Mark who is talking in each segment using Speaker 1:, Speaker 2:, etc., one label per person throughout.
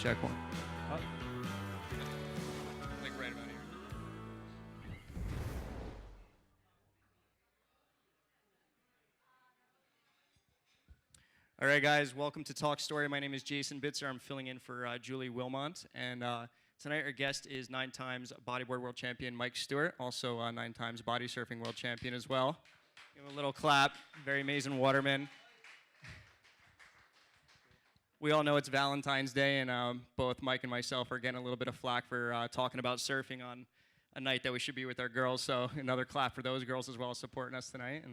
Speaker 1: Check one.
Speaker 2: Like right about here.
Speaker 1: All right, guys, welcome to Talk Story. My name is Jason Bitzer. I'm filling in for Julie Wilmont. And tonight our guest is 9 times bodyboard world champion Mike Stewart, also 9 times body surfing world champion as well. Give him a little clap. Very amazing waterman. We all know it's Valentine's Day, and both Mike and myself are getting a little bit of flack for talking about surfing on a night that we should be with our girls. So another clap for those girls as well, supporting us tonight.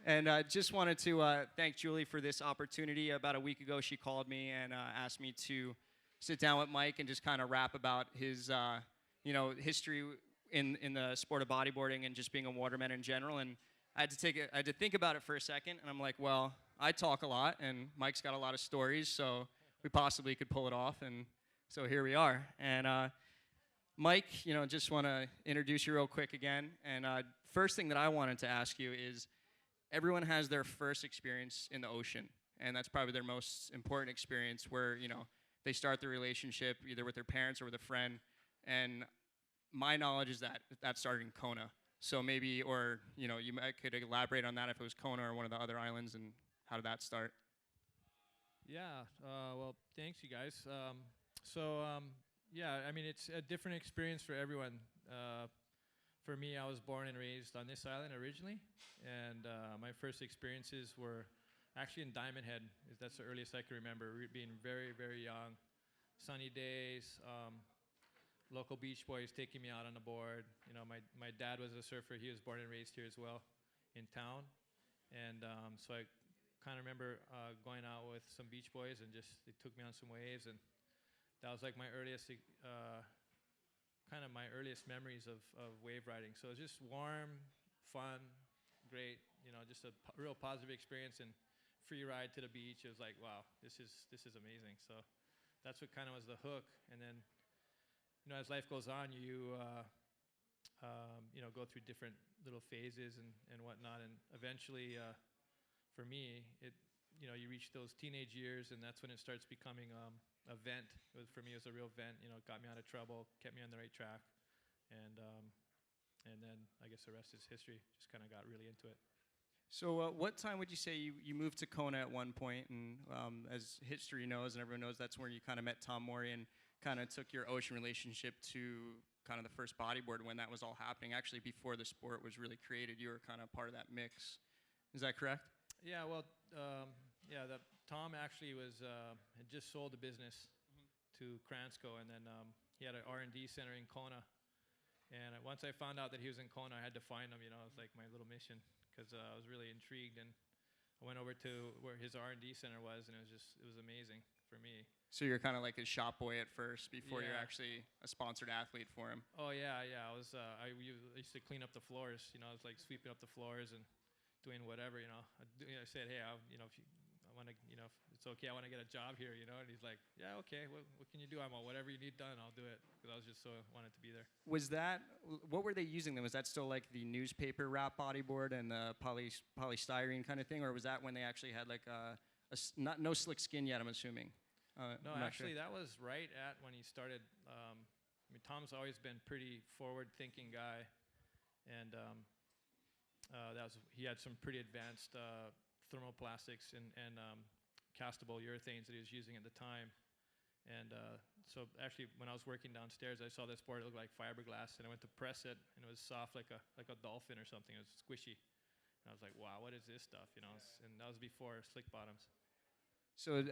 Speaker 1: And just wanted to thank Julie for this opportunity. About a week ago, she called me and asked me to sit down with Mike and just kind of rap about his, history in the sport of bodyboarding and just being a waterman in general. And I had to think about it for a second, and I'm like, well, I talk a lot, and Mike's got a lot of stories, so we possibly could pull it off. And so here we are. And Mike, just want to introduce you real quick again. And first thing that I wanted to ask you is, everyone has their first experience in the ocean, and that's probably their most important experience where, they start their relationship either with their parents or with a friend. And my knowledge is that that started in Kona. So maybe, or, could elaborate on that if it was Kona or one of the other islands, and how did that start?
Speaker 3: Yeah, well, thanks, you guys. Yeah, I mean, it's a different experience for everyone. For me, I was born and raised on this island originally, and my first experiences were actually in Diamond Head. That's the earliest I can remember, being very, very young. Sunny days, local beach boys taking me out on the board. My dad was a surfer. He was born and raised here as well in town. And so I kind of remember going out with some beach boys, and just they took me on some waves, and that was like my earliest my earliest memories of wave riding. So it was just warm, fun, great, just a real positive experience, and free ride to the beach. It was like, wow, this is amazing. So that's what kind of was the hook. And then, as life goes on, you go through different little phases and whatnot, and eventually, for me, you reach those teenage years, and that's when it starts becoming a vent. For me, it was a real vent. It got me out of trouble, kept me on the right track, and then I guess the rest is history. Just kind of got really into it.
Speaker 1: So what time would you say you moved to Kona at one point? And as history knows, and everyone knows, that's where you kind of met Tom Mori and kind of took your ocean relationship to kind of the first bodyboard when that was all happening. Actually, before the sport was really created, you were kind of part of that mix. Is that correct?
Speaker 3: Yeah, well, Tom actually had just sold the business to Kransco, and then he had an R&D center in Kona. And once I found out that he was in Kona, I had to find him. It was like my little mission, because I was really intrigued. And I went over to where his R&D center was, and it was amazing for me.
Speaker 1: So you're kind of like his shop boy at first before you're
Speaker 3: Yeah.
Speaker 1: actually a sponsored athlete for him.
Speaker 3: Oh yeah. I used to clean up the floors. I was like sweeping up the floors and doing whatever. I said, hey, if I want to, if it's okay, I want to get a job here. And he's like, yeah, okay. What can you do? I'm all, whatever you need done, I'll do it. Because I was just so wanted to be there.
Speaker 1: What were they using then? Was that still like the newspaper wrap bodyboard and the polystyrene kind of thing, or was that when they actually had like no slick skin yet? I'm assuming.
Speaker 3: No,
Speaker 1: I'm not
Speaker 3: actually,
Speaker 1: sure.
Speaker 3: that was right at when he started. Tom's always been pretty forward-thinking guy, and he had some pretty advanced thermoplastics and castable urethanes that he was using at the time. And so actually, when I was working downstairs, I saw this board. It looked like fiberglass, and I went to press it, and it was soft like a dolphin or something. It was squishy, and I was like, wow, what is this stuff? And that was before slick bottoms.
Speaker 1: So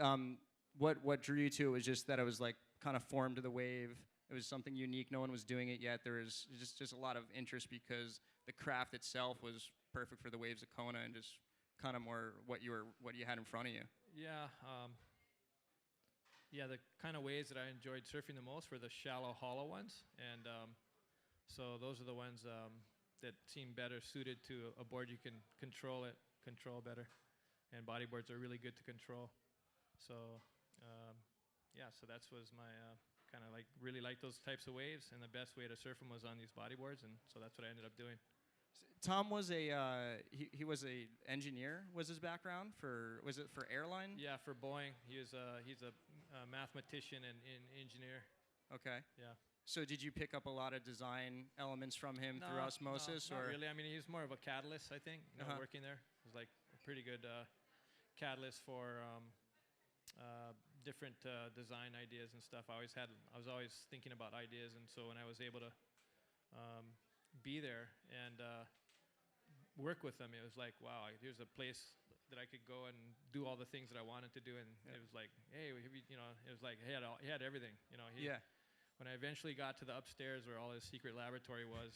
Speaker 1: what drew you to it was just that it was like kind of formed to the wave. It was something unique. No one was doing it yet. There was just a lot of interest because the craft itself was perfect for the waves of Kona, and just kind of more what you had in front of you.
Speaker 3: Yeah. The kind of waves that I enjoyed surfing the most were the shallow, hollow ones, and so those are the ones that seem better suited to a board you can control better, and bodyboards are really good to control. So so that was my kind of really like those types of waves, and the best way to surf them was on these bodyboards, and so that's what I ended up doing.
Speaker 1: Tom was he was a engineer. Was his background was it for airline?
Speaker 3: Yeah, for Boeing. He's a mathematician and engineer.
Speaker 1: Okay.
Speaker 3: Yeah.
Speaker 1: So did you pick up a lot of design elements from him through osmosis,
Speaker 3: no,
Speaker 1: or
Speaker 3: not really? I mean, he's more of a catalyst, I think. Working there, it was like a pretty good catalyst for different design ideas and stuff. I was always thinking about ideas, and so when I was able to be there and work with them, it was like, wow, here's a place that I could go and do all the things that I wanted to do, and it was like, hey, it was like he had everything, When I eventually got to the upstairs where all his secret laboratory was,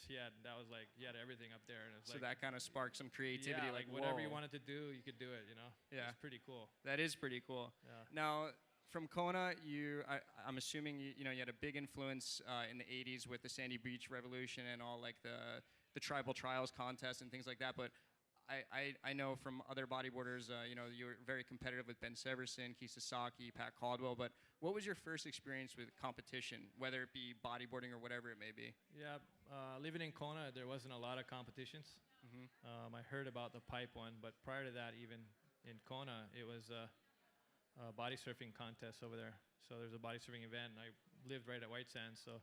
Speaker 3: he had everything up there, and it was
Speaker 1: so that kind of sparked some creativity.
Speaker 3: Yeah, like whatever you wanted to do, you could do it.
Speaker 1: Yeah,
Speaker 3: it's pretty cool.
Speaker 1: That is pretty cool.
Speaker 3: Yeah.
Speaker 1: Now, from Kona, I'm assuming you had a big influence in the '80s with the Sandy Beach Revolution and all like the tribal trials contest and things like that. But I know from other bodyboarders, you were very competitive with Ben Severson, Keith Sasaki, Pat Caldwell. But what was your first experience with competition, whether it be bodyboarding or whatever it may be?
Speaker 3: Yeah, living in Kona, there wasn't a lot of competitions. I heard about the pipe one, but prior to that, even in Kona, it was a body surfing contest over there. So there's a body surfing event, and I lived right at White Sands, so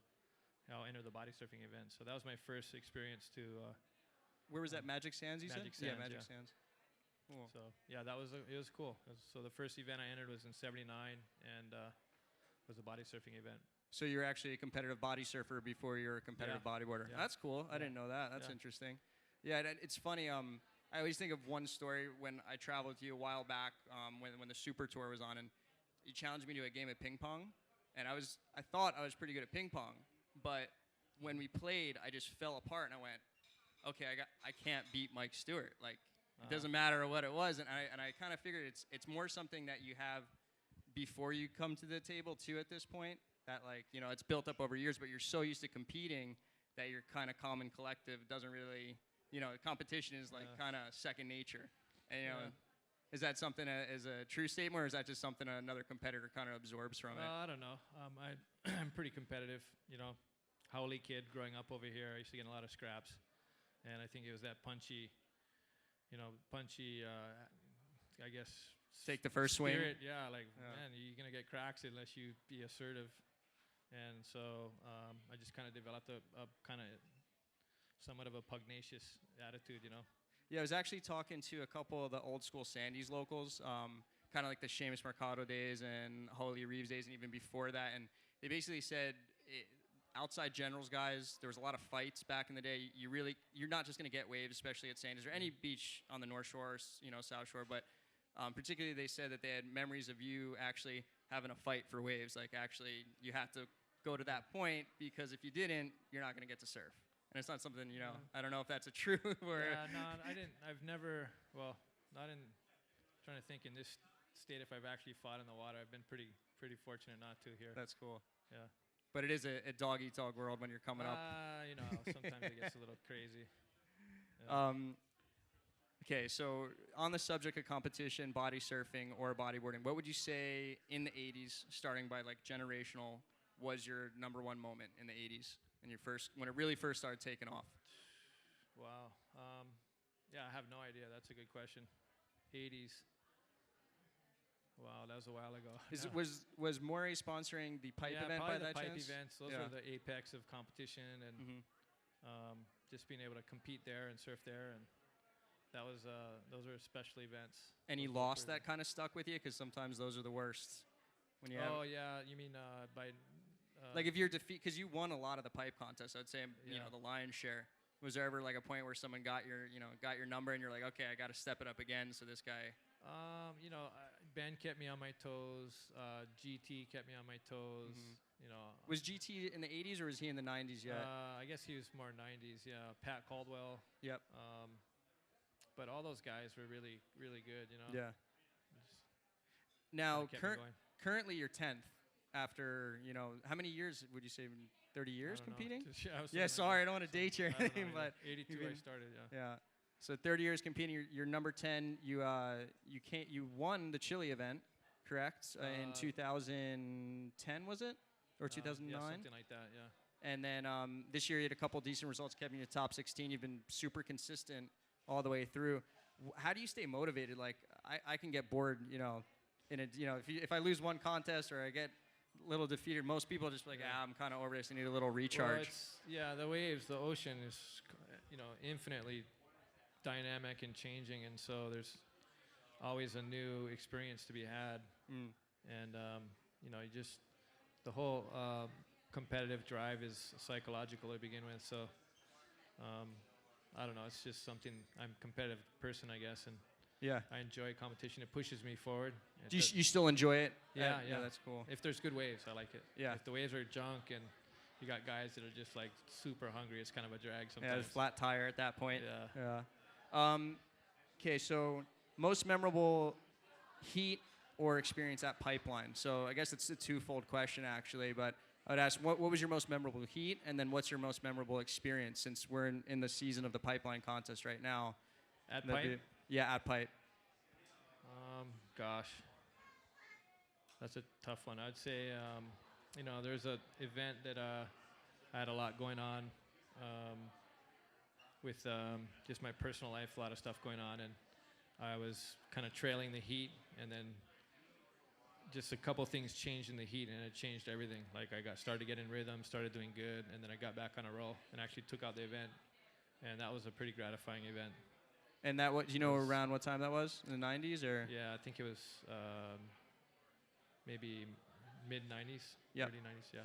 Speaker 3: I'll enter the body surfing event. So that was my first experience to.
Speaker 1: Where was that? Magic Sands, you
Speaker 3: Magic
Speaker 1: said?
Speaker 3: Sands,
Speaker 1: Magic Sands. Cool.
Speaker 3: So yeah, it was cool. So the first event I entered was in '79, and was a body surfing event.
Speaker 1: So you were actually a competitive body surfer before you were a competitive bodyboarder.
Speaker 3: Yeah.
Speaker 1: That's cool. I didn't know that. That's interesting. Yeah, it's funny. I always think of one story when I traveled with you a while back when the Super Tour was on, and you challenged me to a game of ping pong, and I thought I was pretty good at ping pong, but when we played, I just fell apart, and I went, okay, I can't beat Mike Stewart. Like, it doesn't matter what it was, and I kind of figured it's more something that you have before you come to the table too. At this point, that it's built up over years, but you're so used to competing that you're kind of calm and collective. Doesn't really, competition is like kind of second nature. And is that something as a true statement, or is that just something another competitor kind of absorbs from it?
Speaker 3: I don't know. I'm pretty competitive. Howley kid growing up over here, I used to get in a lot of scraps. And I think it was that punchy, I guess.
Speaker 1: Take the first swing.
Speaker 3: Yeah, man, you're going to get cracks unless you be assertive. And so I just kind of developed a kind of somewhat of a pugnacious attitude,
Speaker 1: Yeah, I was actually talking to a couple of the old school Sandy's locals, kind of like the Seamus Mercado days and Holly Reeves days and even before that. And they basically said, outside generals guys, there was a lot of fights back in the day. You're not just going to get waves, especially at Sandy's or any beach on the North Shore, South Shore. But particularly, they said that they had memories of you actually having a fight for waves. Like, actually, you had to go to that point because if you didn't, you're not going to get to surf. And it's not something, I don't know if that's a true or.
Speaker 3: Yeah, no, I didn't. I've never. Well, not in. Trying to think in this state if I've actually fought in the water. I've been pretty fortunate not to here.
Speaker 1: That's cool.
Speaker 3: Yeah.
Speaker 1: But it is a dog-eat-dog world when you're coming up.
Speaker 3: Sometimes it gets a little crazy. Yeah.
Speaker 1: Okay, so on the subject of competition, body surfing or bodyboarding, what would you say in the 80s, starting by generational, was your number one moment in the 80s when it really first started taking off?
Speaker 3: Wow. Yeah, I have no idea. That's a good question. 80s. Wow, that was a while ago.
Speaker 1: Was Morey sponsoring the pipe event by that
Speaker 3: pipe
Speaker 1: chance?
Speaker 3: Events. Those were the apex of competition, and just being able to compete there and surf there, and that was those are special events.
Speaker 1: Any loss that kind of stuck with you? Because sometimes those are the worst. When you
Speaker 3: you mean by
Speaker 1: like if you're because you won a lot of the pipe contests. I'd say the lion's share. Was there ever a point where someone got your number and you're like, okay, I got to step it up again? So this guy.
Speaker 3: Ben kept me on my toes. GT kept me on my toes.
Speaker 1: Was GT in the 80s or was he in the 90s yet?
Speaker 3: I guess he was more 90s. Yeah, Pat Caldwell.
Speaker 1: Yep.
Speaker 3: But all those guys were really, really good.
Speaker 1: Yeah. Now, currently you're 10th after how many years would you say? 30 years competing? Yeah. Sorry, I don't want to date you or anything, but
Speaker 3: 82 I started. Yeah.
Speaker 1: Yeah. So 30 years competing, you're number 10. You won the Chile event, correct? In 2010 was it, or 2009?
Speaker 3: Yeah, something like that. Yeah.
Speaker 1: and then this year you had a couple decent results, kept you in the top 16. You've been super consistent all the way through. How do you stay motivated? Like I can get bored, you know, if I lose one contest or I get a little defeated, most people are just like, I'm kind of over this. I need a little recharge.
Speaker 3: Well, the waves, the ocean is, you know, infinitely dynamic and changing, and so there's always a new experience to be had. And you know, the whole competitive drive is psychological to begin with. So I don't know, it's just something. I'm a competitive person, I guess, and I enjoy competition. It pushes me forward.
Speaker 1: Do you still enjoy it?
Speaker 3: Yeah,
Speaker 1: that's cool.
Speaker 3: If there's good waves, I like it.
Speaker 1: Yeah.
Speaker 3: If the waves are junk and you got guys that are just like super hungry, it's kind of a drag sometimes.
Speaker 1: Yeah, it's flat tire at that point.
Speaker 3: Yeah.
Speaker 1: Okay, so most memorable heat or experience at Pipeline? So I guess it's a twofold question actually, but I would ask, what was your most memorable heat, and then what's your most memorable experience, since we're in the season of the Pipeline contest right now?
Speaker 3: At Pipe?
Speaker 1: Yeah, at Pipe.
Speaker 3: Gosh, that's a tough one. I'd say, you know, there's an event that I had a lot going on with just my personal life, a lot of stuff going on, and I was kind of trailing the heat, and then just a couple things changed in the heat, and it changed everything. Like I started to get in rhythm, started doing good, and then I got back on a roll and actually took out the event, and that was a pretty gratifying event.
Speaker 1: And that, what, do you know around what time that was? In the 90s or?
Speaker 3: Yeah, I think it was maybe mid-90s, early 90s, yeah.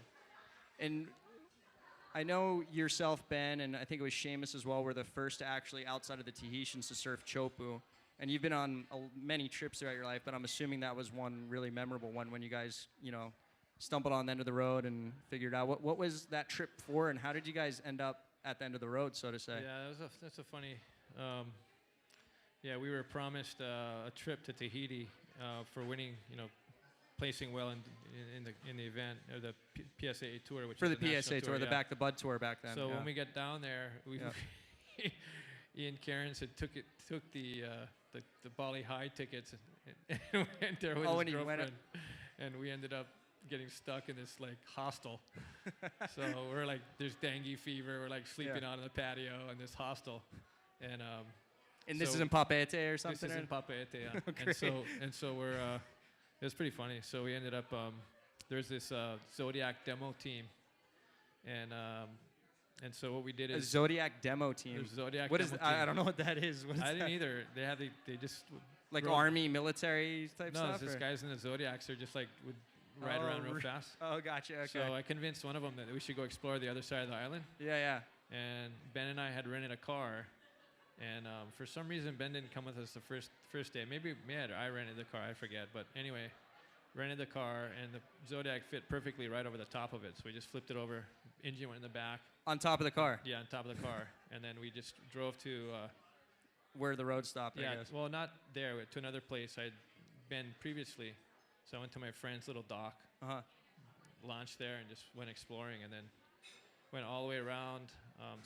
Speaker 1: And I know yourself, Ben, and I think it was Seamus as well, were the first to actually, outside of the Tahitians, to surf Teahupoo. And you've been on many trips throughout your life, but I'm assuming that was one really memorable one when you guys, you know, stumbled on the end of the road and figured out. What was that trip for, and how did you guys end up at the end of the road, so to say?
Speaker 3: Yeah, that's a funny... yeah, we were promised a trip to Tahiti for winning, you know, placing well in the event, or the PSA tour, which
Speaker 1: for
Speaker 3: is
Speaker 1: the
Speaker 3: the
Speaker 1: PSA tour, the Back the Bud tour back then.
Speaker 3: So when we got down there, Ian Cairns had took the Bali High tickets and went there with his girlfriend, and we ended up getting stuck in this like hostel. So we're like, there's dengue fever. We're like sleeping out on the patio in this hostel, and
Speaker 1: this is in Papeete or something?
Speaker 3: This is in Papeete, yeah. and so we're it was pretty funny. So we ended up there's this Zodiac demo team, and so what we did is
Speaker 1: a Zodiac demo team.
Speaker 3: There's Zodiac.
Speaker 1: What is? I don't know what that is. What is
Speaker 3: I didn't either. They just
Speaker 1: like army, military type stuff.
Speaker 3: No, these guys in the Zodiacs are just like would ride around real fast.
Speaker 1: Oh, gotcha. Okay.
Speaker 3: So I convinced one of them that we should go explore the other side of the island.
Speaker 1: Yeah.
Speaker 3: And Ben and I had rented a car, and for some reason Ben didn't come with us the first day. Maybe I rented the car. I forget. But anyway, rented the car, and the Zodiac fit perfectly right over the top of it. So we just flipped it over. Engine went in the back.
Speaker 1: On top of the car?
Speaker 3: Yeah, on top of the car. And then we just drove to...
Speaker 1: where the road stopped, I guess.
Speaker 3: Well, not there. To another place I'd been previously. So I went to my friend's little dock, launched there, and just went exploring, and then went all the way around,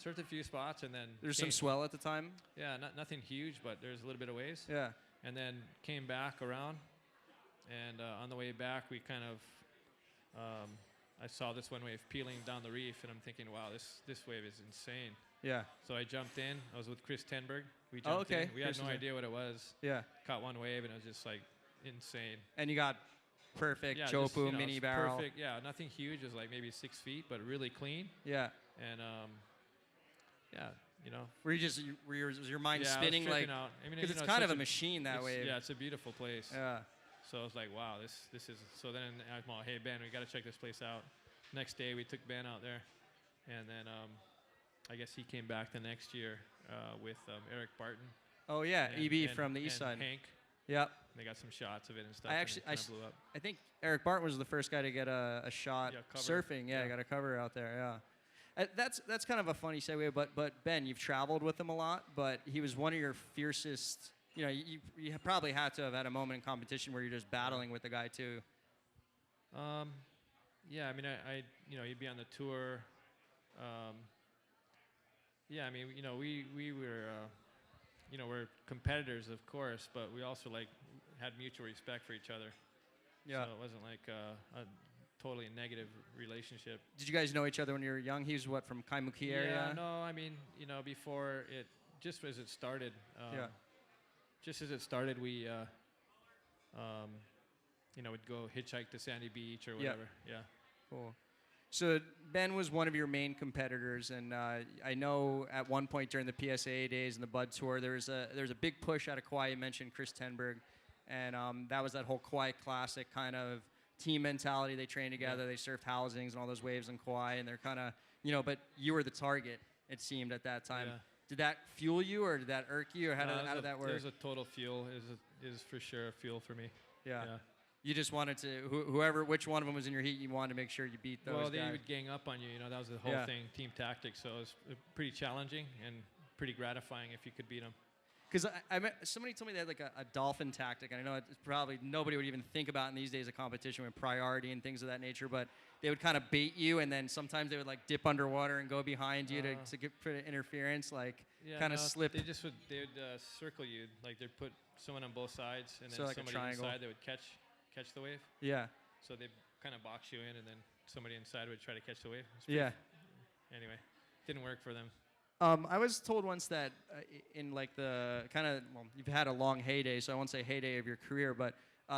Speaker 3: surfed a few spots, and then...
Speaker 1: There's some swell at the time?
Speaker 3: Yeah, nothing huge, but there's a little bit of waves.
Speaker 1: Yeah.
Speaker 3: And then came back around, and on the way back, we kind of... I saw this one wave peeling down the reef, and I'm thinking, wow, this wave is insane.
Speaker 1: Yeah.
Speaker 3: So I jumped in. I was with Chris Tenberg. We jumped in. We had no idea what it was.
Speaker 1: Yeah.
Speaker 3: Caught one wave, and it was just like insane.
Speaker 1: And you got perfect Teahupoo mini barrel.
Speaker 3: Perfect. Yeah, nothing huge. It was like maybe 6 feet, but really clean.
Speaker 1: Yeah.
Speaker 3: And yeah, you know.
Speaker 1: Was your mind spinning
Speaker 3: like?
Speaker 1: Out. I mean, because it's kind of a machine that way.
Speaker 3: Yeah, it's a beautiful place.
Speaker 1: Yeah.
Speaker 3: So I was like, wow, this is. So then I'm all, hey Ben, we got to check this place out. Next day we took Ben out there, and then I guess he came back the next year with Eric Barton.
Speaker 1: Oh yeah, EB from the east side.
Speaker 3: Hank.
Speaker 1: Yep.
Speaker 3: They got some shots of it and stuff. Blew up.
Speaker 1: I think Eric Barton was the first guy to get a shot surfing. Yeah, got a cover out there. Yeah. That's kind of a funny segue, but Ben, you've traveled with him a lot, but he was one of your fiercest. You know, you probably had to have had a moment in competition where you're just battling with the guy too.
Speaker 3: Yeah, I mean, I you know, he'd be on the tour. Yeah, I mean, you know, we were, you know, we're competitors, of course, but we also like had mutual respect for each other.
Speaker 1: Yeah.
Speaker 3: So it wasn't like a totally negative relationship.
Speaker 1: Did you guys know each other when you were young? He was what, from Kaimuki area?
Speaker 3: Yeah, no, I mean, before it, just as it started,
Speaker 1: Yeah.
Speaker 3: just as it started, we, would go hitchhike to Sandy Beach or whatever. Yeah.
Speaker 1: Cool. So Ben was one of your main competitors, and I know at one point during the PSA days and the Bud Tour, there was a big push out of Kauai. You mentioned Chris Tenberg, and that was that whole Kauai Classic kind of team mentality. They trained together, they surfed housings and all those waves in Kauai, and they're kind of, but you were the target, it seemed, at that time.
Speaker 3: Yeah.
Speaker 1: Did that fuel you, or did that irk you, or how did that work?
Speaker 3: It was a total fuel. It was for sure a fuel for me.
Speaker 1: Yeah. You just wanted to, which one of them was in your heat, you wanted to make sure you beat those guys.
Speaker 3: Well, they would gang up on you. That was the whole thing, team tactics. So it was pretty challenging and pretty gratifying if you could beat them.
Speaker 1: Because somebody told me they had like a dolphin tactic, and I know it's probably nobody would even think about in these days of competition with priority and things of that nature, but they would kind of bait you, and then sometimes they would like dip underwater and go behind you to get interference, slip.
Speaker 3: They would circle you, like they'd put someone on both sides, and then
Speaker 1: like
Speaker 3: somebody inside that would catch the wave.
Speaker 1: Yeah.
Speaker 3: So they kind of box you in, and then somebody inside would try to catch the wave.
Speaker 1: Yeah.
Speaker 3: Anyway, didn't work for them.
Speaker 1: I was told once that in like the you've had a long heyday, so I won't say heyday of your career, but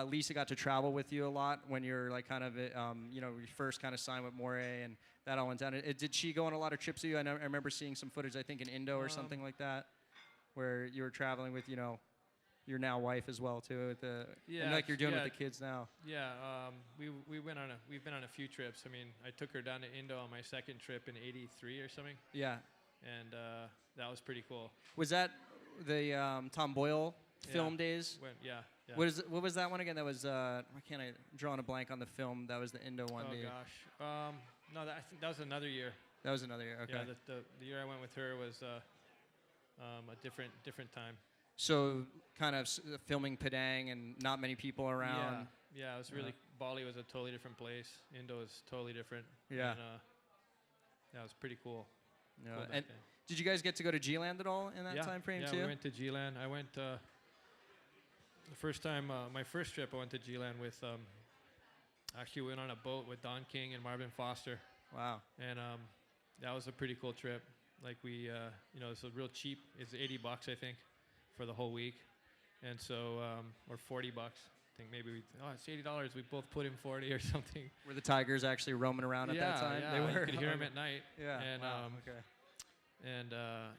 Speaker 1: Lisa got to travel with you a lot when you're like you first kind of signed with Moray, and that all went down. Did she go on a lot of trips with you? I remember seeing some footage, I think in Indo or something like that, where you were traveling with, your now wife as well too, and like you're doing with the kids now.
Speaker 3: Yeah, we've been on a few trips. I mean, I took her down to Indo on my second trip in '83 or something.
Speaker 1: Yeah.
Speaker 3: And that was pretty cool.
Speaker 1: Was that the Tom Boyle film days?
Speaker 3: Yeah.
Speaker 1: What was that one again? That was why can't I draw on a blank on the film? That was the Indo one.
Speaker 3: Oh gosh. No, I think that was another year.
Speaker 1: That was another year. Okay.
Speaker 3: Yeah, the year I went with her was a different time.
Speaker 1: So kind of filming Padang and not many people around.
Speaker 3: Yeah, it was really, Bali was a totally different place. Indo was totally different.
Speaker 1: Yeah.
Speaker 3: And, that was pretty cool.
Speaker 1: Yeah. And did you guys get to go to G-Land at all in that time frame too?
Speaker 3: Yeah, we went to G-Land. I went the first time, my first trip, I went to G-Land with, actually went on a boat with Don King and Marvin Foster.
Speaker 1: Wow.
Speaker 3: And that was a pretty cool trip. Like we, it's a real cheap. It's $80, I think, for the whole week, and so or $40. I think maybe it's $80. We both put in 40 or something.
Speaker 1: Were the tigers actually roaming around at that time?
Speaker 3: Yeah,
Speaker 1: they were.
Speaker 3: You could hear them at night.
Speaker 1: Yeah.
Speaker 3: And
Speaker 1: wow. Okay.
Speaker 3: And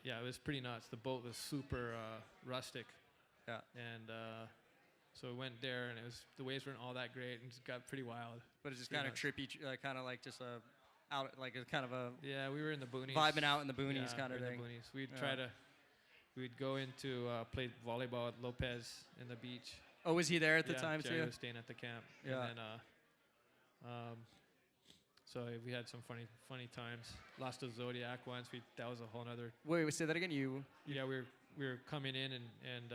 Speaker 3: it was pretty nuts. The boat was super rustic.
Speaker 1: Yeah.
Speaker 3: And so we went there, and the waves weren't all that great, and it got pretty wild.
Speaker 1: But it's just kind of trippy, kind of like just out, like a kind of a.
Speaker 3: Yeah, we were in the boonies.
Speaker 1: Vibing out in the boonies kind of thing.
Speaker 3: In the boonies. We'd go into play volleyball at Lopez in the beach.
Speaker 1: Oh, was he there at the time
Speaker 3: Jerry
Speaker 1: too?
Speaker 3: was staying at the camp.
Speaker 1: Yeah.
Speaker 3: And then, so we had some funny times. Lost the Zodiac once. That was a whole other.
Speaker 1: Wait, say that again.
Speaker 3: Yeah, we were coming in and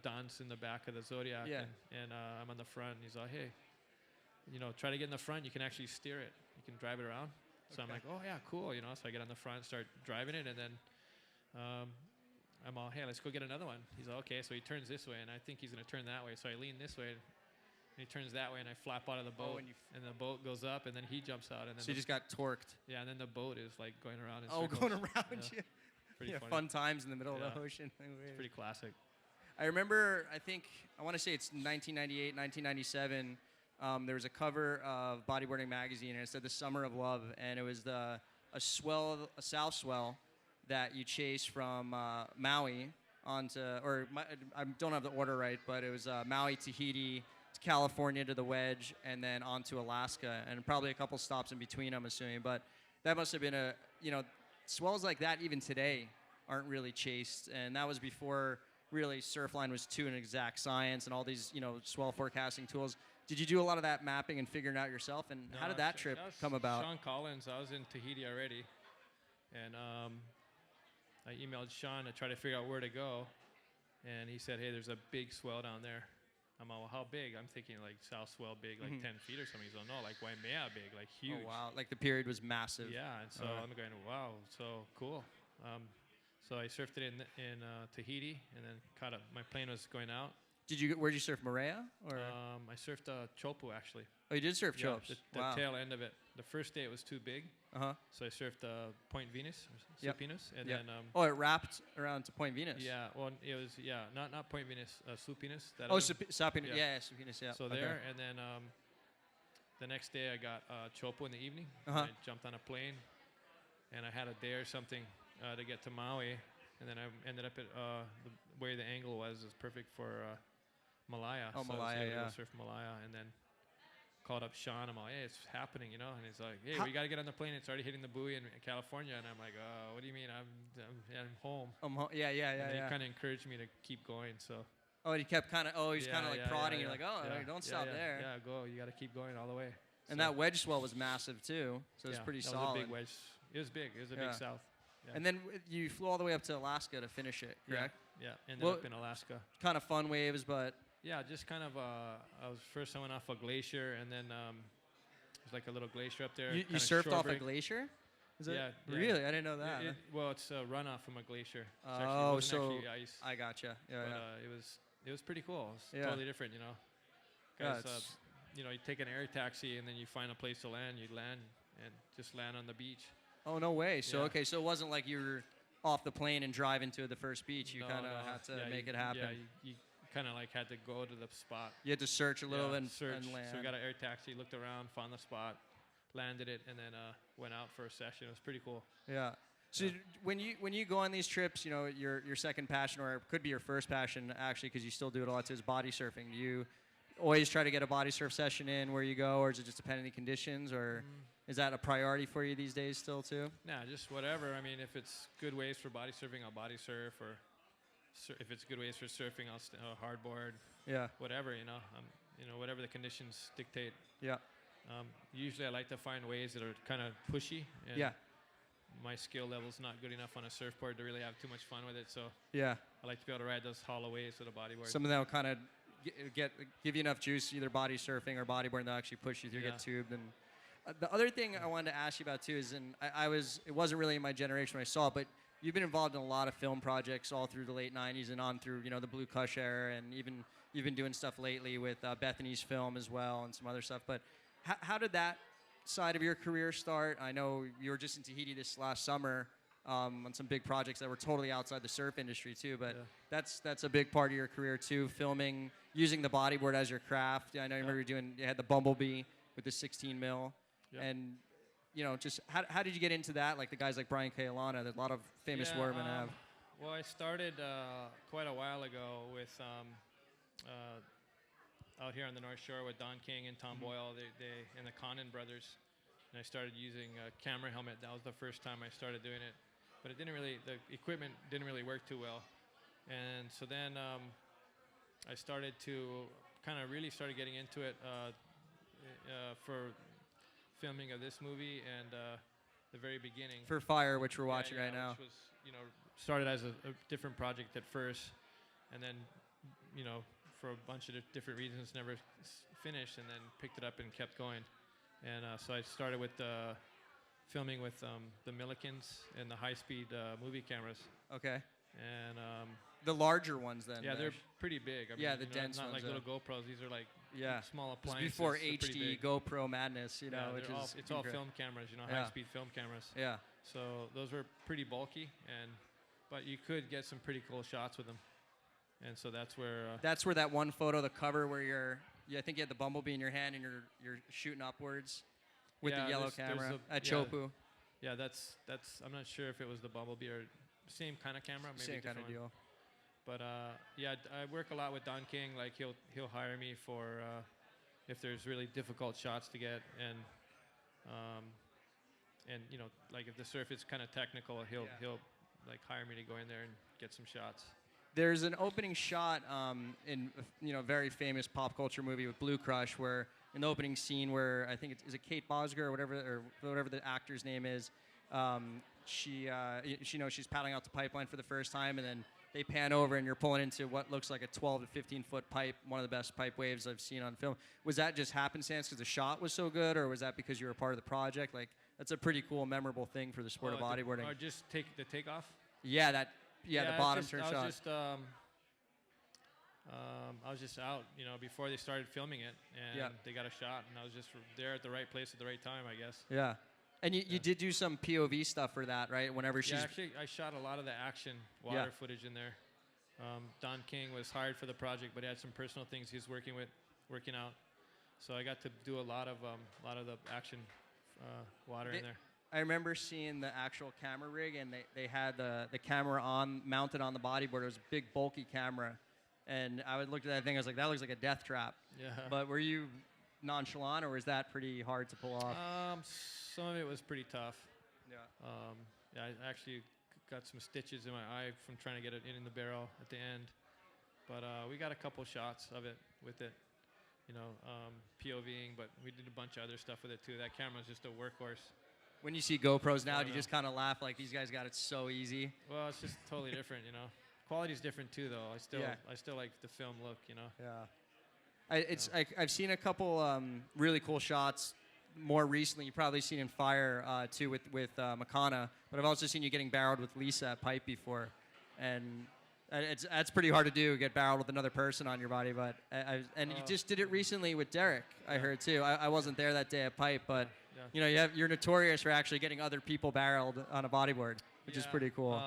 Speaker 3: Don's in the back of the Zodiac.
Speaker 1: Yeah.
Speaker 3: And I'm on the front. And he's like, hey, try to get in the front. You can actually steer it. You can drive it around. So I'm like, oh yeah, cool, So I get on the front, start driving it, and then I'm all, hey, let's go get another one. He's like, okay. So he turns this way, and I think he's gonna turn that way. So I lean this way, and he turns that way, and I flap out of the boat, and the boat goes up, and then he jumps out, and then
Speaker 1: so you just got torqued.
Speaker 3: Yeah, and then the boat is like going around in circles.
Speaker 1: Going around you.
Speaker 3: Pretty funny.
Speaker 1: Fun times in the middle of the ocean.
Speaker 3: It's pretty classic.
Speaker 1: I remember, I want to say it's 1998, 1997. There was a cover of Bodyboarding magazine, and it said "The Summer of Love," and it was a south swell that you chased from Maui onto, I don't have the order right, but it was Maui, Tahiti, to California to the Wedge, and then onto Alaska, and probably a couple stops in between, I'm assuming. But that must have been swells like that even today aren't really chased, and that was before really Surfline was to an exact science and all these swell forecasting tools. Did you do a lot of that mapping and figuring out yourself? And how did that trip come about?
Speaker 3: Sean Collins. I was in Tahiti already, and I emailed Sean to try to figure out where to go, and he said, "Hey, there's a big swell down there." I'm all, well, how big? I'm thinking like south swell big, like 10 feet or something. He's like, no, like Waimea big, like huge.
Speaker 1: Oh wow! Like the period was massive.
Speaker 3: Yeah, and so I'm going, wow, so cool. So I surfed it in Tahiti, and then my plane was going out.
Speaker 1: Where'd you surf, Moorea? Or
Speaker 3: I surfed Teahupoo actually.
Speaker 1: oh, you did surf
Speaker 3: Yeah,
Speaker 1: Chopes.
Speaker 3: the
Speaker 1: Wow.
Speaker 3: tail end of it. The first day it was too big,
Speaker 1: Uh-huh.
Speaker 3: so I surfed Point Venus, or
Speaker 1: Yep.
Speaker 3: Supinus, and
Speaker 1: Yep.
Speaker 3: then
Speaker 1: Oh, it wrapped around to Point Venus.
Speaker 3: yeah, well it was not Point Venus, Supinus. That
Speaker 1: Oh,
Speaker 3: other-
Speaker 1: Sapinus.
Speaker 3: yeah.
Speaker 1: Yeah, Sapinus. Yeah.
Speaker 3: So
Speaker 1: Okay.
Speaker 3: there, and then the next day I got Teahupoo in the evening.
Speaker 1: Uh-huh.
Speaker 3: I jumped on a plane, and I had a day or something to get to Maui, and then I ended up at the way the angle was perfect for Malaya.
Speaker 1: Oh,
Speaker 3: so I was
Speaker 1: Malaya,
Speaker 3: able to
Speaker 1: yeah.
Speaker 3: go surf Malaya, and then called up Sean. I'm like, hey, it's happening, you know? And he's like, hey,
Speaker 1: How-
Speaker 3: we got to get on the plane. It's already hitting the buoy in California. And I'm like, what do you mean? I'm home.
Speaker 1: Yeah, yeah,
Speaker 3: And he
Speaker 1: yeah.
Speaker 3: kind of encouraged me to keep going. So
Speaker 1: Oh, and he kept kind of. Oh, he's kind of like prodding.
Speaker 3: Yeah,
Speaker 1: You're like, oh,
Speaker 3: yeah,
Speaker 1: don't stop there.
Speaker 3: Yeah, go. You got to keep going all the way.
Speaker 1: And
Speaker 3: So,
Speaker 1: that wedge swell was massive too, so it's pretty
Speaker 3: that
Speaker 1: solid.
Speaker 3: was a big wedge. It was big. It was a
Speaker 1: Yeah.
Speaker 3: big south. Yeah.
Speaker 1: And then you flew all the way up to Alaska to finish it, correct?
Speaker 3: Yeah. Ended
Speaker 1: Well-
Speaker 3: up in Alaska.
Speaker 1: Kind of fun waves, but
Speaker 3: Yeah, just kind of. I went off a glacier, and then there's like a little glacier up there.
Speaker 1: you
Speaker 3: kinda
Speaker 1: surfed
Speaker 3: shore
Speaker 1: off a
Speaker 3: break.
Speaker 1: glacier. Is it?
Speaker 3: Yeah, yeah.
Speaker 1: Really? I didn't know that.
Speaker 3: Well, it's a runoff from a glacier. It's actually- it
Speaker 1: Oh,
Speaker 3: wasn't
Speaker 1: so
Speaker 3: actually ice,
Speaker 1: I gotcha. Yeah,
Speaker 3: but
Speaker 1: yeah.
Speaker 3: it was pretty cool. It's
Speaker 1: Yeah.
Speaker 3: totally different, you know.
Speaker 1: Yeah,
Speaker 3: Guys,
Speaker 1: it's-
Speaker 3: you know, you take an air taxi and then you find a place to land. You land and just land on the beach.
Speaker 1: Oh no way. So
Speaker 3: Yeah.
Speaker 1: okay, so it wasn't like you were off the plane and driving to the first beach. You
Speaker 3: No,
Speaker 1: kind of
Speaker 3: no.
Speaker 1: had to
Speaker 3: Yeah,
Speaker 1: make
Speaker 3: you-
Speaker 1: it happen.
Speaker 3: Yeah, you kind of like had to go to the spot.
Speaker 1: You had to search a little and
Speaker 3: search.
Speaker 1: and land.
Speaker 3: So we got an air taxi, looked around, found the spot, landed it, and then went out for a session. It was pretty cool.
Speaker 1: Yeah. So when you go on these trips, you know your second passion, or it could be your first passion actually, because you still do it a lot too, is body surfing. Do you always try to get a body surf session in where you go, or does it just depend on the conditions, or is that a priority for you these days still too?
Speaker 3: Nah, just whatever. I mean, if it's good waves for body surfing, I'll body surf, or if it's good waves for surfing, I'll hardboard.
Speaker 1: Yeah.
Speaker 3: Whatever, you know. Whatever the conditions dictate.
Speaker 1: Yeah.
Speaker 3: Usually, I like to find waves that are kind of pushy. And
Speaker 1: Yeah.
Speaker 3: My skill level's not good enough on a surfboard to really have too much fun with it, so
Speaker 1: Yeah.
Speaker 3: I like to be able to ride those hollow waves with a bodyboard.
Speaker 1: Some of them will kind of give you enough juice, either body surfing or bodyboarding, they'll actually push you through,
Speaker 3: Yeah.
Speaker 1: get tubed. And the other thing I wanted to ask you about too is, and it wasn't really in my generation when I saw it, but you've been involved in a lot of film projects all through the late '90s and on through the Blue Kush era, and even you've been doing stuff lately with Bethany's film as well and some other stuff. But how did that side of your career start? I know you were just in Tahiti this last summer on some big projects that were totally outside the surf industry too, but
Speaker 3: Yeah.
Speaker 1: that's a big part of your career too, filming, using the bodyboard as your craft. Yeah, I know you remember you had the Bumblebee with the 16 mil,
Speaker 3: Yeah.
Speaker 1: and just how did you get into that? Like the guys like Brian Kailana, that a lot of famous
Speaker 3: Yeah,
Speaker 1: watermen have.
Speaker 3: Well, I started quite a while ago with out here on the North Shore with Don King and Tom Boyle, they and the Condon brothers, and I started using a camera helmet. That was the first time I started doing it, but the equipment didn't really work too well, and so then I started to really started getting into it for filming of this movie and the very beginning.
Speaker 1: For Fire, which we're watching
Speaker 3: Yeah,
Speaker 1: right now.
Speaker 3: Which was, started as a different project at first, and then, for a bunch of different reasons, never finished, and then picked it up and kept going. And so I started with filming with the Millikens and the high-speed movie cameras.
Speaker 1: Okay.
Speaker 3: And
Speaker 1: The larger ones then.
Speaker 3: yeah, they're pretty big. I
Speaker 1: Yeah,
Speaker 3: mean,
Speaker 1: the dense
Speaker 3: not
Speaker 1: ones,
Speaker 3: like little GoPros. These are like
Speaker 1: Yeah.
Speaker 3: small
Speaker 1: It's
Speaker 3: appliances.
Speaker 1: before
Speaker 3: They're pretty
Speaker 1: HD
Speaker 3: big.
Speaker 1: GoPro madness,
Speaker 3: Yeah,
Speaker 1: which
Speaker 3: they're all,
Speaker 1: is
Speaker 3: it's all
Speaker 1: incre-
Speaker 3: film cameras,
Speaker 1: Yeah.
Speaker 3: high-speed film cameras.
Speaker 1: Yeah.
Speaker 3: So those were pretty bulky, but you could get some pretty cool shots with them. And so that's where
Speaker 1: That's where that one photo, the cover, where I think you had the Bumblebee in your hand and you're shooting upwards with
Speaker 3: Yeah,
Speaker 1: the yellow
Speaker 3: there's
Speaker 1: camera at
Speaker 3: yeah.
Speaker 1: Teahupoo.
Speaker 3: yeah, that's I'm not sure if it was the Bumblebee or same kind of camera, maybe
Speaker 1: Same kind of
Speaker 3: different one.
Speaker 1: deal.
Speaker 3: But yeah, I work a lot with Don King. Like he'll hire me for if there's really difficult shots to get, and like if the surf is kind of technical, he'll like hire me to go in there and get some shots.
Speaker 1: There's an opening shot in a very famous pop culture movie with Blue Crush, where in the opening scene, where I think is it Kate Bosger or whatever the actor's name is, she's paddling out the pipeline for the first time, and then they pan over and you're pulling into what looks like a 12 to 15 foot pipe, one of the best pipe waves I've seen on film. Was that just happenstance because the shot was so good, or was that because you were a part of the project? Like, that's a pretty cool, memorable thing for the sport of bodyboarding.
Speaker 3: Or just take the takeoff.
Speaker 1: Yeah, the bottom
Speaker 3: just,
Speaker 1: turn
Speaker 3: I
Speaker 1: shot.
Speaker 3: was just I was just out, before they started filming it, and they got a shot, and I was just there at the right place at the right time, I guess.
Speaker 1: Yeah. And you did do some POV stuff for that, right? Whenever she's...
Speaker 3: Yeah, actually, I shot a lot of the action water footage in there. Don King was hired for the project, but he had some personal things he's working out. So I got to do a lot of the action water in there.
Speaker 1: I remember seeing the actual camera rig, and they had the camera mounted on the bodyboard. It was a big, bulky camera. And I would look at that thing, I was like, that looks like a death trap.
Speaker 3: Yeah.
Speaker 1: But were you nonchalant, or was that pretty hard to pull off?
Speaker 3: Some of it was pretty tough.
Speaker 1: Yeah.
Speaker 3: I actually got some stitches in my eye from trying to get it in the barrel at the end. But we got a couple shots of it with it, POVing, but we did a bunch of other stuff with it too. That camera's just a workhorse.
Speaker 1: When you see GoPros now, do you just kind of laugh like these guys got it so easy?
Speaker 3: Well, it's just totally different, Quality's different too, though. I still like the film look,
Speaker 1: Yeah. I've seen a couple really cool shots more recently. You've probably seen in Fire too with Makana, but I've also seen you getting barreled with Lisa at Pipe before, and that's pretty hard to do, get barreled with another person on your body. But you just did it recently with Derek, I heard too. I wasn't there that day at Pipe, but you're notorious for actually getting other people barreled on a bodyboard, which is pretty cool.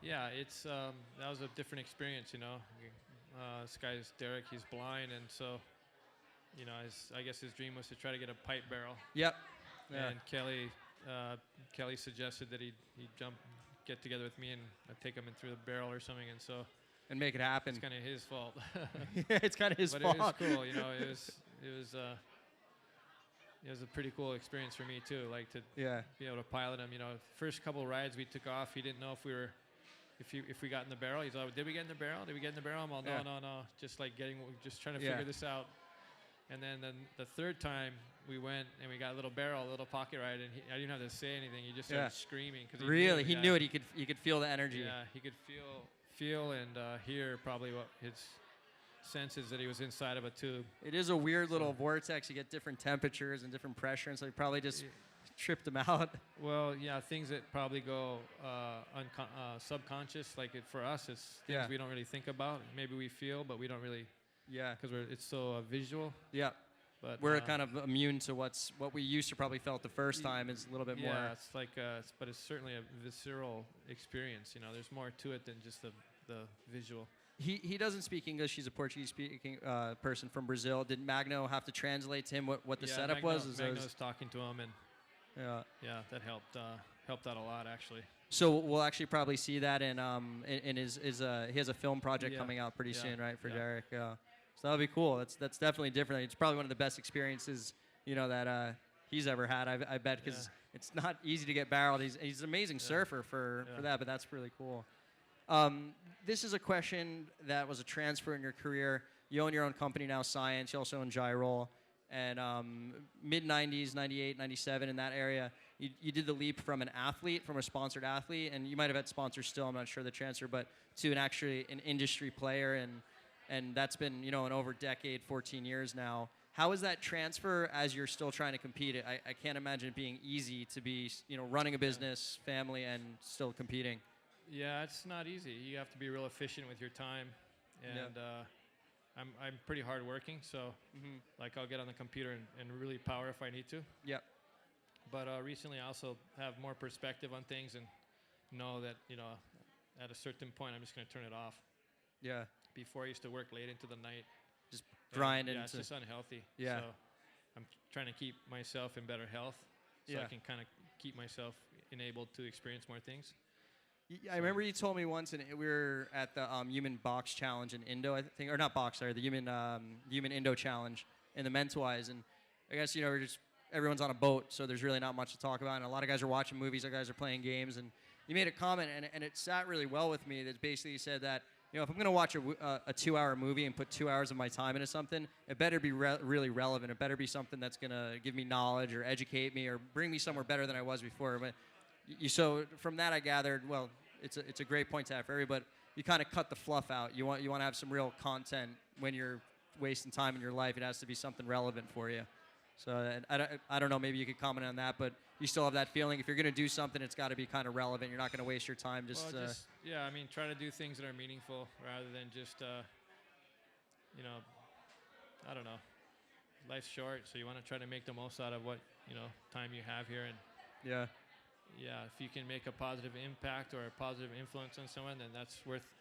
Speaker 3: Yeah, that was a different experience, This guy's Derek, he's blind, and so, I guess his dream was to try to get a pipe barrel.
Speaker 1: Yep.
Speaker 3: And Kelly suggested that he'd get together with me and I'd take him in through the barrel or something, and so.
Speaker 1: And make it happen.
Speaker 3: It's kind of his fault.
Speaker 1: Yeah, it's kind of his fault.
Speaker 3: But it was cool, it was a pretty cool experience for me too, like to be able to pilot him. First couple rides we took off, he didn't know if we got in the barrel. He's like, did we get in the barrel? Did we get in the barrel? I'm all, no. Just trying to figure this out. And then the third time we went and we got a little pocket ride, and I didn't have to say anything. He just started screaming.
Speaker 1: Really? He knew it. He could feel the energy.
Speaker 3: Yeah, he could feel and hear probably what his senses that he was inside of a tube.
Speaker 1: It is a weird little vortex. You get different temperatures and different pressure, and so he probably just tripped him out.
Speaker 3: Well, yeah, things that probably go subconscious, like for us, it's things we don't really think about. Maybe we feel, but we don't really.
Speaker 1: Yeah.
Speaker 3: Because it's so visual.
Speaker 1: Yeah.
Speaker 3: But
Speaker 1: we're kind of immune to what we used to probably felt the first time. Is a little bit more.
Speaker 3: Yeah, it's like, but it's certainly a visceral experience. There's more to it than just the visual.
Speaker 1: He doesn't speak English. He's a Portuguese-speaking person from Brazil. Did Magno have to translate to him what the setup was?
Speaker 3: Magno's talking to him, and that helped out a lot actually.
Speaker 1: So we'll actually probably see that in his he has a film project coming out pretty soon, right, for Derek. So that'll be cool. That's definitely different. It's probably one of the best experiences that he's ever had. I bet, because it's not easy to get barreled. He's an amazing surfer for that, but that's really cool. This is a question that was a transfer in your career. You own your own company now, Science. You also own Gyroll. And mid-90s, 98, 97, in that area, you did the leap from a sponsored athlete, and you might have had sponsors still, I'm not sure the transfer, but to an industry player, and that's been, an over decade, 14 years now. How is that transfer as you're still trying to compete? I can't imagine it being easy to be, running a business, family, and still competing.
Speaker 3: Yeah, it's not easy. You have to be real efficient with your time, and I'm pretty hardworking, so like I'll get on the computer and really power if I need to.
Speaker 1: Yep.
Speaker 3: But recently I also have more perspective on things and know that at a certain point I'm just going to turn it off.
Speaker 1: Yeah.
Speaker 3: Before I used to work late into the night.
Speaker 1: Just grind
Speaker 3: into. Yeah, it's just unhealthy.
Speaker 1: Yeah.
Speaker 3: So I'm trying to keep myself in better health, so I can kind of keep myself enabled to experience more things.
Speaker 1: I remember you told me once, and we were at the Human Box Challenge in Indo, I think, or not box, sorry, the Human Indo Challenge in the Mentwise, and I guess everyone's on a boat, so there's really not much to talk about, and a lot of guys are watching movies, other guys are playing games, and you made a comment, and it sat really well with me. That basically said that if I'm going to watch a 2-hour movie and put 2 hours of my time into something, it better be really relevant. It better be something that's going to give me knowledge or educate me or bring me somewhere better than I was before. But so from that I gathered, well, it's a great point to have for everybody, but you kind of cut the fluff out. You want to have some real content when you're wasting time in your life. It has to be something relevant for you. So I don't know, maybe you could comment on that, but you still have that feeling. If you're going to do something, it's got to be kind of relevant. You're not going to waste your time just.
Speaker 3: Well, yeah. I mean, try to do things that are meaningful rather than just, you know, I don't know. Life's short, so you want to try to make the most out of what time you have here, and
Speaker 1: yeah.
Speaker 3: yeah, if you can make a positive impact or a positive influence on someone, then that's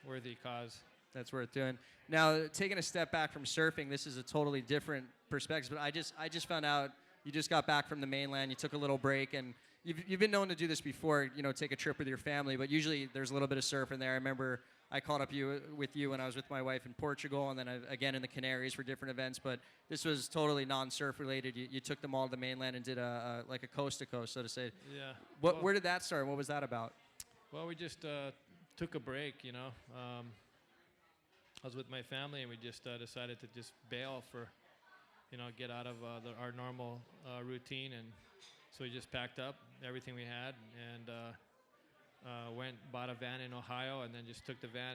Speaker 3: worthy cause.
Speaker 1: That's worth doing. Now, taking a step back from surfing, this is a totally different perspective. But I just found out you just got back from the mainland. You took a little break, and you've been known to do this before. Take a trip with your family. But usually there's a little bit of surf in there. I remember I caught up with you when I was with my wife in Portugal, and then again in the Canaries for different events. But this was totally non-surf related. You took them all to the mainland and did like a coast to coast, so to say.
Speaker 3: Yeah.
Speaker 1: Where did that start? What was that about?
Speaker 3: Well, we just took a break. I was with my family, and we just decided to just bail for, get out of our normal routine, and so we just packed up everything we had and bought a van in Ohio, and then just took the van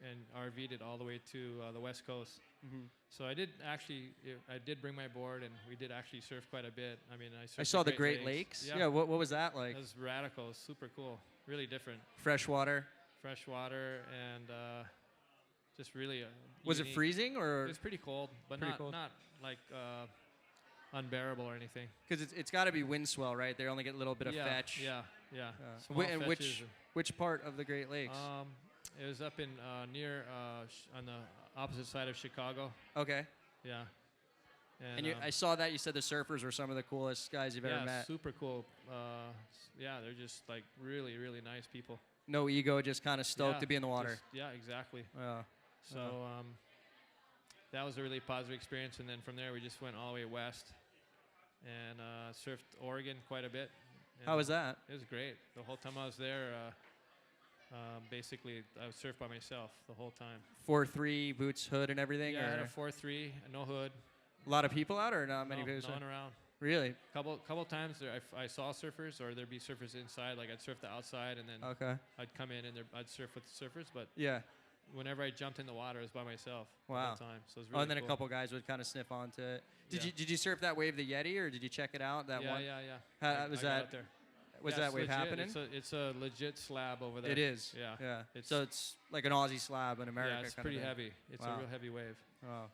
Speaker 3: and RV'd it all the way to the West Coast.
Speaker 1: Mm-hmm.
Speaker 3: So I did bring my board, and we did actually surf quite a bit. I mean,
Speaker 1: I saw the Great Lakes. Yeah. What was that like?
Speaker 3: It was radical. It was super cool. Really different.
Speaker 1: Freshwater,
Speaker 3: and just really.
Speaker 1: Was
Speaker 3: unique.
Speaker 1: it freezing or?
Speaker 3: It was pretty cold, but not like unbearable or anything.
Speaker 1: Because it's got to be wind swell, right? They only get a little bit of fetch.
Speaker 3: Yeah.
Speaker 1: And which part of the Great Lakes?
Speaker 3: It was up in near on the opposite side of Chicago.
Speaker 1: Okay.
Speaker 3: Yeah.
Speaker 1: And I saw that you said the surfers were some of the coolest guys you've ever met.
Speaker 3: Yeah, super cool. They're just like really, really nice people.
Speaker 1: No ego, just kind of stoked to be in the water.
Speaker 3: Exactly.
Speaker 1: Yeah.
Speaker 3: So that was a really positive experience, and then from there we just went all the way west and surfed Oregon quite a bit.
Speaker 1: How was that?
Speaker 3: It was great. The whole time I was there, basically I was surfed by myself the whole time.
Speaker 1: 4.3 boots, hood, and everything.
Speaker 3: Yeah, I had a 4.3, no hood.
Speaker 1: A lot of people out, or not many people?
Speaker 3: No one around.
Speaker 1: Really?
Speaker 3: Couple times I saw surfers, or there'd be surfers inside. Like I'd surf the outside, and then I'd come in and I'd surf with the surfers. But whenever I jumped in the water, it was by myself.
Speaker 1: Wow.
Speaker 3: The whole time. So it was really
Speaker 1: and then
Speaker 3: cool.
Speaker 1: a couple guys would kind of sniff onto it. Did you surf that wave, the Yeti, or did you check it out? That one?
Speaker 3: Yeah.
Speaker 1: How was that?
Speaker 3: Out there.
Speaker 1: Was that wave
Speaker 3: legit.
Speaker 1: happening?
Speaker 3: It's a legit slab over there.
Speaker 1: It is.
Speaker 3: Yeah.
Speaker 1: So it's like an Aussie slab in America.
Speaker 3: Yeah, it's pretty heavy. It's a real heavy wave.
Speaker 1: Wow.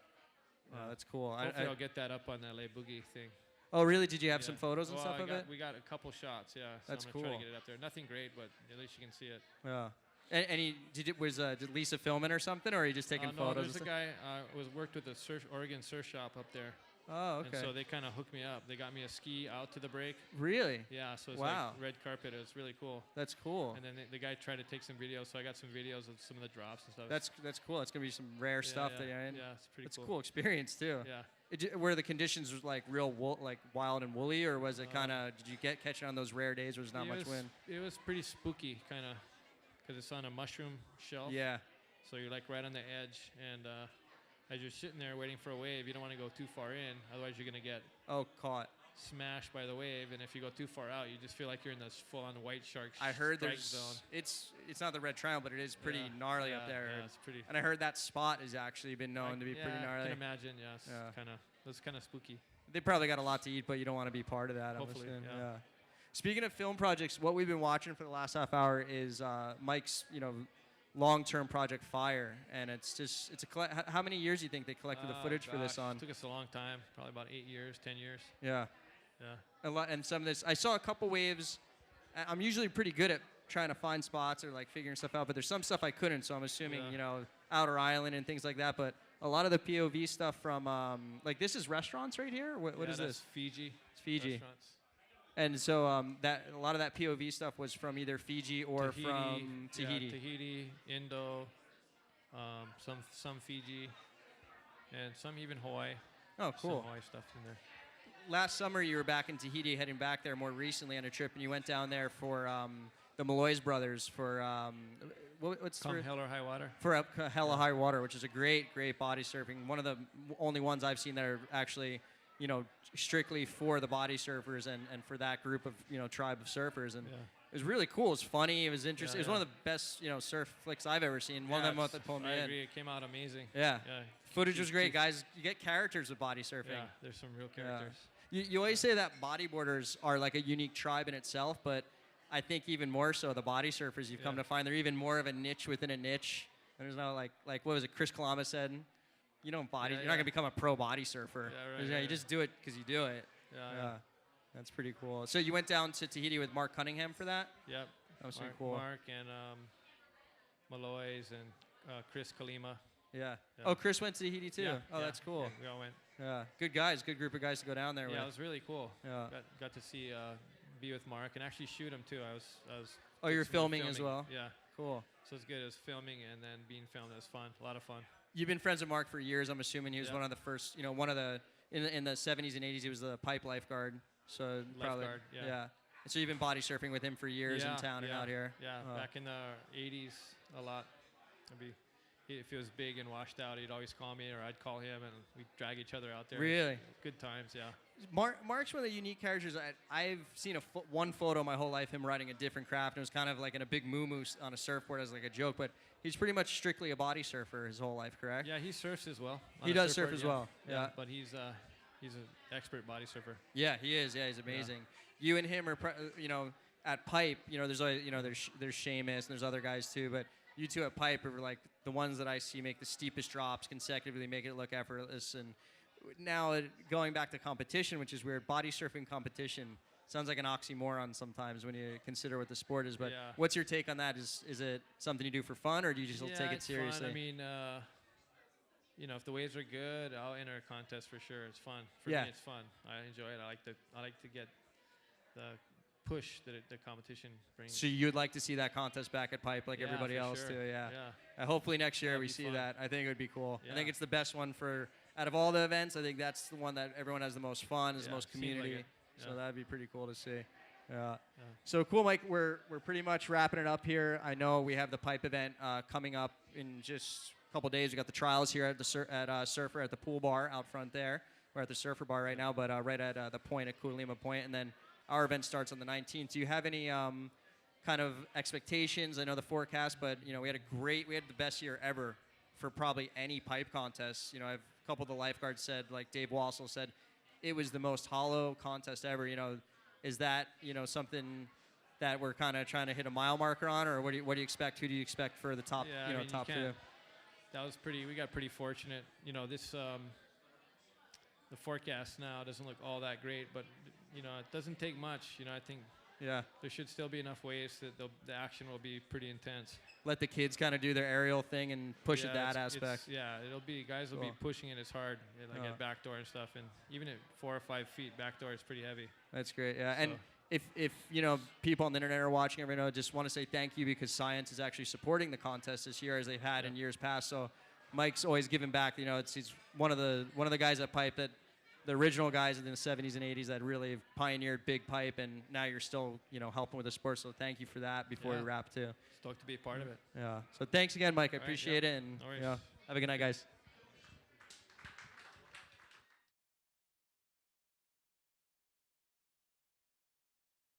Speaker 1: That's cool.
Speaker 3: Hopefully I'll get that up on that LA Boogie thing.
Speaker 1: Oh, really? Did you have some photos and stuff of it?
Speaker 3: We got a couple shots, yeah. So
Speaker 1: That's
Speaker 3: I'm
Speaker 1: cool.
Speaker 3: gonna try to get it up there. Nothing great, but at least you can see it.
Speaker 1: Yeah. And did Lisa filming or something, or are you just taking photos?
Speaker 3: No, there's a guy worked with the Oregon surf shop up there.
Speaker 1: Oh, okay.
Speaker 3: And so they kind of hooked me up. They got me a ski out to the break.
Speaker 1: Really?
Speaker 3: Yeah. So it's like red carpet. It was really cool.
Speaker 1: That's cool.
Speaker 3: And then the guy tried to take some videos, so I got some videos of some of the drops and stuff.
Speaker 1: That's cool. It's gonna be some rare stuff that you're in.
Speaker 3: Yeah, it's pretty cool.
Speaker 1: It's a cool experience too.
Speaker 3: Yeah.
Speaker 1: Were the conditions like real like wild and woolly, or was it kind of? Did you catch it on those rare days where there's not much wind?
Speaker 3: It was pretty spooky, kind of, because it's on a mushroom shelf.
Speaker 1: Yeah.
Speaker 3: So you're like right on the edge, and as you're sitting there waiting for a wave, you don't want to go too far in, otherwise you're gonna get
Speaker 1: caught,
Speaker 3: smashed by the wave. And if you go too far out, you just feel like you're in this full-on white shark.
Speaker 1: I heard
Speaker 3: strike zone.
Speaker 1: It's not the red triangle, but it is pretty gnarly up there.
Speaker 3: Yeah, it's pretty.
Speaker 1: And I heard that spot has actually been known to be pretty gnarly.
Speaker 3: I can imagine. Yes. It's kind of spooky.
Speaker 1: They probably got a lot to eat, but you don't want to be part of that.
Speaker 3: Hopefully, yeah.
Speaker 1: Speaking of film projects, what we've been watching for the last half hour is Mike's, long-term project Fire, and it's how many years do you think they collected the footage for this on?
Speaker 3: It took us a long time, probably about 8 years, 10 years.
Speaker 1: Yeah.
Speaker 3: Yeah.
Speaker 1: A lot, and some of this, I saw a couple waves. I'm usually pretty good at trying to find spots or like figuring stuff out, but there's some stuff I couldn't, so I'm assuming Outer Island and things like that. But a lot of the POV stuff from like this is restaurants right here. What is this?
Speaker 3: Fiji.
Speaker 1: It's Fiji.
Speaker 3: Restaurants.
Speaker 1: And so that a lot of that POV stuff was from either Fiji or from Tahiti.
Speaker 3: Yeah, Tahiti, Indo, some Fiji, and some even Hawaii.
Speaker 1: Oh, cool.
Speaker 3: Some Hawaii stuff in there.
Speaker 1: Last summer you were back in Tahiti, heading back there more recently on a trip, and you went down there for the Malloy's brothers for what's
Speaker 3: Come Hell or High Water.
Speaker 1: For Hell or High Water, which is a great body surfing. One of the only ones I've seen that are actually strictly for the body surfers and for that group of, tribe of surfers. And it was really cool. It was funny. It was interesting. It was one of the best, surf flicks I've ever seen. One of them that pulled me in.
Speaker 3: I agree. It came out amazing.
Speaker 1: Yeah. Footage was great, guys. You get characters with body surfing.
Speaker 3: Yeah, there's some real characters.
Speaker 1: You always say that bodyboarders are like a unique tribe in itself, but I think even more so the body surfers you've come to find they're even more of a niche within a niche. There's no like what was it Chris Columbus said? You don't body. You're not gonna become a pro body surfer.
Speaker 3: Yeah, right,
Speaker 1: You just do it because you do it.
Speaker 3: Yeah.
Speaker 1: That's pretty cool. So you went down to Tahiti with Mark Cunningham for that?
Speaker 3: Yep.
Speaker 1: That was pretty cool.
Speaker 3: Mark and Malloy's and Chris Kalima.
Speaker 1: Yeah. Oh, Chris went to Tahiti too.
Speaker 3: Yeah,
Speaker 1: That's cool.
Speaker 3: Yeah, we all went.
Speaker 1: Yeah. Good guys. Good group of guys to go down there with.
Speaker 3: Yeah, it was really cool.
Speaker 1: Yeah.
Speaker 3: Got to see be with Mark and actually shoot him too. I was.
Speaker 1: Oh, you're filming as well.
Speaker 3: Yeah.
Speaker 1: Cool.
Speaker 3: So it's good. It was filming and then being filmed. It was fun. A lot of fun.
Speaker 1: You've been friends with Mark for years. I'm assuming he was one of the first. One of the in the 70s and 80s. He was the pipe lifeguard. So probably.
Speaker 3: Lifeguard. Yeah.
Speaker 1: Yeah. And so you've been body surfing with him for years in town and out here.
Speaker 3: Yeah. Back in the 80s, a lot. If he was big and washed out, he'd always call me, or I'd call him, and we'd drag each other out there.
Speaker 1: Really?
Speaker 3: Good times, yeah.
Speaker 1: Mark's one of the unique characters. I've seen one photo my whole life, him riding a different craft. It was kind of like in a big moo-moo on a surfboard as like a joke, but he's pretty much strictly a body surfer his whole life, correct?
Speaker 3: Yeah, he surfs as well.
Speaker 1: He does surf as well. Yeah.
Speaker 3: But he's an expert body surfer.
Speaker 1: Yeah, he is. Yeah, he's amazing. Yeah. You and him are, at Pipe. There's always, there's Seamus and there's other guys too, but you two at Pipe are like the ones that I see make the steepest drops consecutively, make it look effortless. And now going back to competition, which is weird, body surfing competition sounds like an oxymoron sometimes when you consider what the sport is. But what's your take on that? Is it something you do for fun, or do you just take it seriously?
Speaker 3: Fun. I mean, if the waves are good, I'll enter a contest for sure. It's fun. For me, it's fun. I enjoy it. I like to get the push that the competition brings.
Speaker 1: So you'd like to see that contest back at Pipe like everybody else too, hopefully next year we see that. I think it would be cool. I think it's the best one out of all the events. I think that's the one that everyone has the most fun, is the most community. Like so that'd be pretty cool to see. Yeah. So cool, Mike. We're pretty much wrapping it up here. I know we have the Pipe event coming up in just a couple days. We got the trials here at the Surfer at the pool bar out front there. We're at the Surfer bar right now, but right at the point at Kualima Point, and then our event starts on the 19th. Do you have any kind of expectations? I know the forecast, but we had the best year ever for probably any pipe contest. A couple of the lifeguards said, like Dave Wassel said, it was the most hollow contest ever. Is that something that we're kind of trying to hit a mile marker on, or what do you expect? Who do you expect for the top top two?
Speaker 3: That was we got pretty fortunate. This the forecast now doesn't look all that great, but it doesn't take much. I think there should still be enough waves that the action will be pretty intense.
Speaker 1: Let the kids kind of do their aerial thing and push it that aspect.
Speaker 3: Guys will be pushing it as hard, like at backdoor and stuff, and even at 4 or 5 feet backdoor is pretty heavy.
Speaker 1: That's great. Yeah, so. And if people on the internet are watching, just want to say thank you, because Science is actually supporting the contest this year as they've had in years past. So Mike's always giving back. He's one of the guys at Pipe that. The original guys in the 70s and 80s that really have pioneered big pipe, and now you're still, helping with the sport. So thank you for that before we wrap too.
Speaker 3: Stoked to be a part of it.
Speaker 1: Yeah. So thanks again, Mike. I appreciate it, and have a good night, guys.